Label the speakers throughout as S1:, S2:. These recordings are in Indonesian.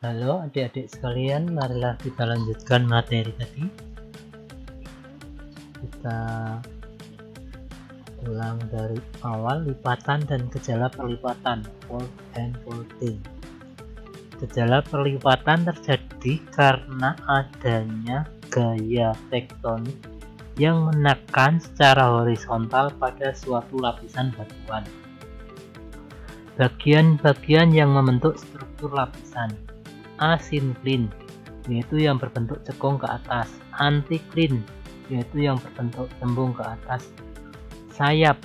S1: Halo adik-adik sekalian, marilah kita lanjutkan materi tadi. Kita ulang dari awal, lipatan dan gejala perlipatan, fold and folding. Gejala perlipatan terjadi karena adanya gaya tektonik yang menekan secara horizontal pada suatu lapisan batuan. Bagian-bagian yang membentuk struktur lapisan: asinkline, yaitu yang berbentuk cekung ke atas; antikline, yaitu yang berbentuk cembung ke atas; sayap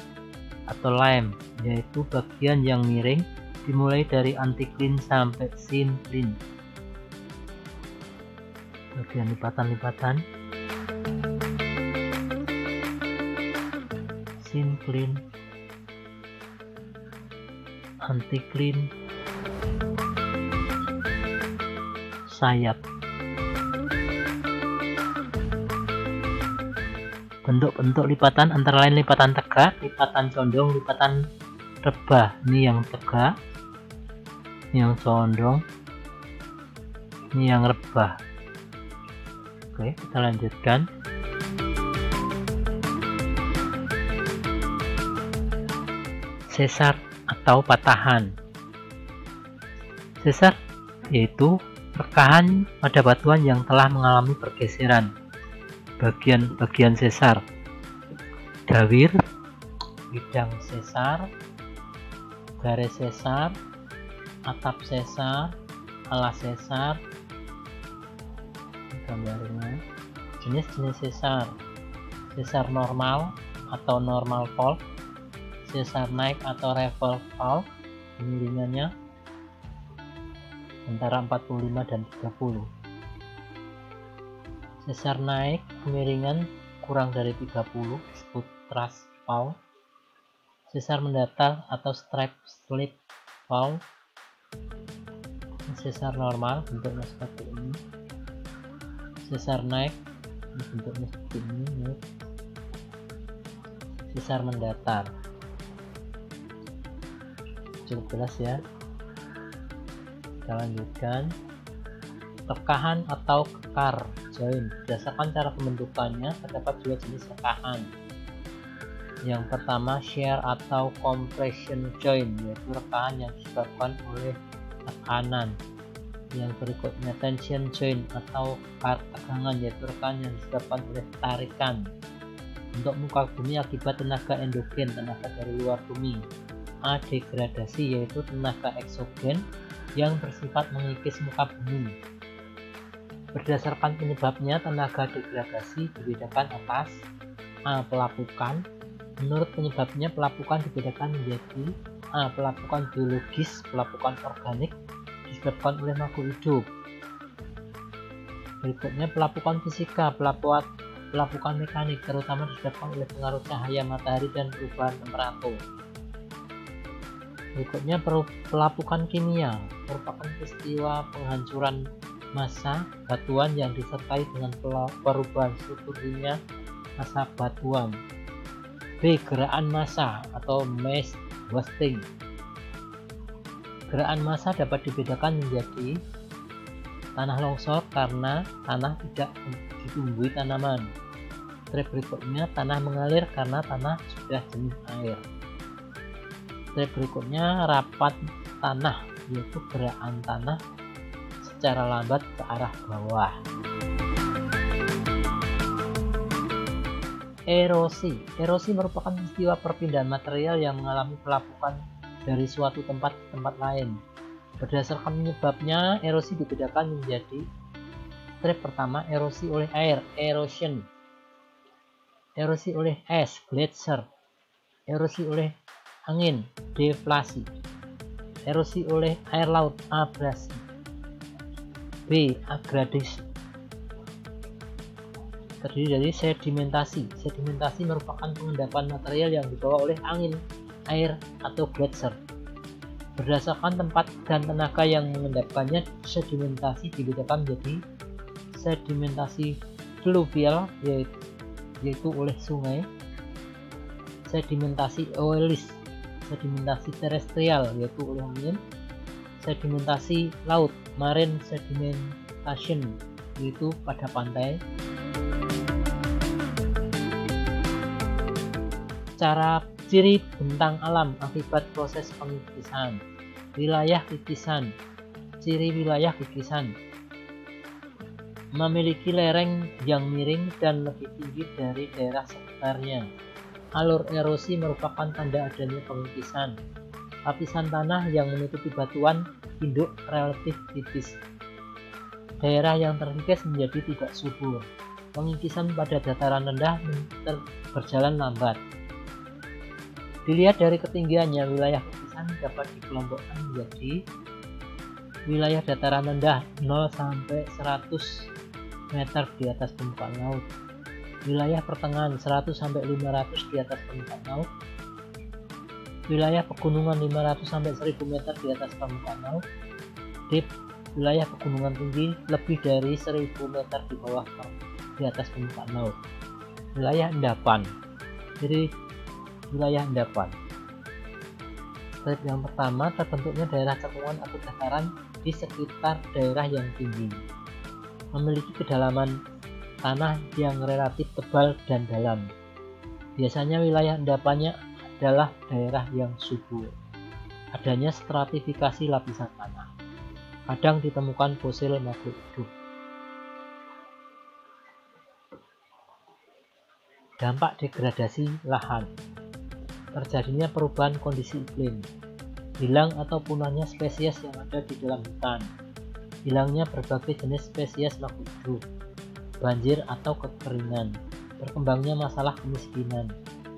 S1: atau lem, yaitu bagian yang miring dimulai dari antikline sampai sinkline. Bagian lipatan-lipatan: sinkline, antikline, sayap. Bentuk-bentuk lipatan antara lain lipatan tegak, lipatan condong, lipatan rebah. Ini yang tegak, ini yang condong, ini yang rebah. Oke, kita lanjutkan. Sesar atau patahan. Sesar yaitu rekahan pada batuan yang telah mengalami pergeseran. Bagian-bagian sesar: dawir, bidang sesar, garis sesar, atap sesar, alas sesar. Gambarnya. Jenis-jenis sesar: sesar normal atau normal fault, sesar naik atau revolve fault, kemiringannya antara 45 dan 30. Sesar naik kemiringan kurang dari 30 disebut thrust fault. Sesar mendatar atau strip slip fault. Sesar normal bentuknya seperti ini. Sesar naik bentuknya seperti ini. Sesar mendatar. Cukup jelas ya. Kita lanjutkan. Rekahan atau kekar join. Berdasarkan cara pembentukannya terdapat dua jenis rekahan. Yang pertama shear atau compression join, yaitu rekahan yang disebabkan oleh tekanan. Yang berikutnya tension join atau kekar tegangan, yaitu rekahan yang disebabkan oleh tarikan. Untuk muka bumi akibat tenaga endogen, tenaga dari luar bumi. A. Degradasi, yaitu tenaga eksogen yang bersifat mengikis muka bumi. Berdasarkan penyebabnya, tenaga degradasi dibedakan atas: A. Pelapukan. Menurut penyebabnya, pelapukan dibedakan menjadi A. Pelapukan biologis, pelapukan organik disebabkan oleh makhluk hidup. Berikutnya pelapukan fisika, pelapukan mekanik terutama disebabkan oleh pengaruh cahaya matahari dan perubahan temperatur. Berikutnya pelapukan kimia, merupakan peristiwa penghancuran massa batuan yang disertai dengan perubahan struktur kimia massa batuan. B. Gerakan massa atau mass wasting. Gerakan massa dapat dibedakan menjadi tanah longsor karena tanah tidak ditumbuhi tanaman. Strip berikutnya tanah mengalir karena tanah sudah jenuh air. Strip berikutnya rapat tanah, yaitu gerakan tanah secara lambat ke arah bawah. Erosi. Erosi merupakan peristiwa perpindahan material yang mengalami pelapukan dari suatu tempat ke tempat lain. Berdasarkan penyebabnya, erosi dibedakan menjadi: strip pertama erosi oleh air, erosion; erosi oleh es, glacier; erosi oleh angin, deflasi; erosi oleh air laut, abrasi. B. Aggradation. Terdiri dari sedimentasi. Sedimentasi merupakan pengendapan material yang dibawa oleh angin, air, atau glacier. Berdasarkan tempat dan tenaga yang mengendapkannya, sedimentasi dibedakan menjadi sedimentasi fluvial, yaitu oleh sungai; sedimentasi oilis, sedimentasi terestrial, yaitu oleh angin; sedimentasi laut, marine sedimentation, yaitu pada pantai. Cara ciri bentang alam akibat proses pengikisan. Wilayah kikisan. Ciri wilayah kikisan: memiliki lereng yang miring dan lebih tinggi dari daerah sekitarnya. Alur erosi merupakan tanda adanya pengikisan. Lapisan tanah yang menutupi batuan induk relatif tipis. Daerah yang terkikis menjadi tidak subur. Pengikisan pada dataran rendah berjalan lambat. Dilihat dari ketinggiannya, wilayah kikisan dapat dikelompokkan menjadi wilayah dataran rendah 0 sampai 100 meter di atas permukaan laut, wilayah pertengahan 100 sampai 500 di atas permukaan laut, wilayah pegunungan 500 sampai 1000 meter di atas permukaan laut, di wilayah pegunungan tinggi lebih dari 1000 meter di bawah di atas permukaan laut. Wilayah endapan. Jadi wilayah endapan. Step yang pertama, terbentuknya daerah cekungan atau dataran di sekitar daerah yang tinggi, memiliki kedalaman tanah yang relatif tebal dan dalam. Biasanya wilayah endapannya adalah daerah yang subur. Adanya stratifikasi lapisan tanah. Kadang ditemukan fosil makhluk hidup. Dampak degradasi lahan. Terjadinya perubahan kondisi iklim, hilang atau punahnya spesies yang ada di dalam hutan, hilangnya berbagai jenis spesies makhluk hidup, banjir atau kekeringan, berkembangnya masalah kemiskinan,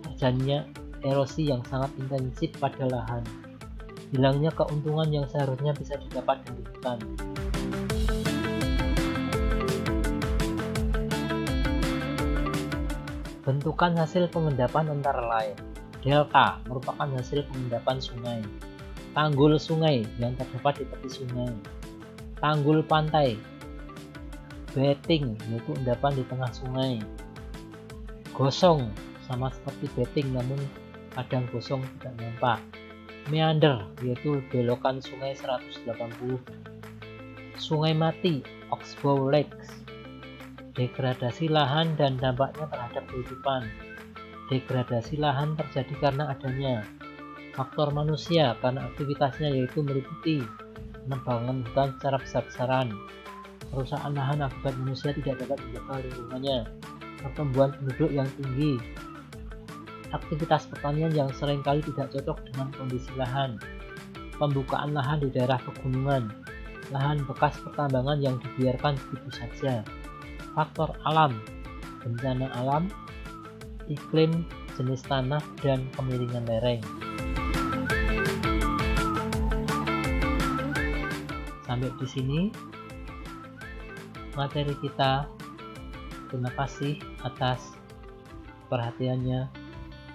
S1: terjadinya erosi yang sangat intensif pada lahan, hilangnya keuntungan yang seharusnya bisa didapat dari hutan. Bentukan hasil pengendapan antara lain. Delta merupakan hasil pengendapan sungai. Tanggul sungai yang terdapat di tepi sungai. Tanggul pantai. Beting yaitu endapan di tengah sungai. Gosong sama seperti beting namun kadang gosong tidak nampak. Meander yaitu belokan sungai 180. Sungai mati, Oxbow Lakes. Degradasi lahan dan dampaknya terhadap kehidupan. Degradasi lahan terjadi karena adanya faktor manusia karena aktivitasnya yaitu meliputi penebangan hutan secara besar-besaran, perusahaan lahan akibat manusia tidak dapat menjaga lingkungannya, pertumbuhan penduduk yang tinggi, aktivitas pertanian yang seringkali tidak cocok dengan kondisi lahan, pembukaan lahan di daerah pegunungan, lahan bekas pertambangan yang dibiarkan begitu saja, faktor alam, bencana alam, iklim, jenis tanah, dan kemiringan lereng. Sampai di sini materi kita. Terima kasih atas perhatiannya.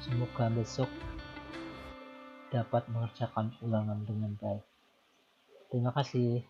S1: Semoga besok dapat mengerjakan ulangan dengan baik. Terima kasih.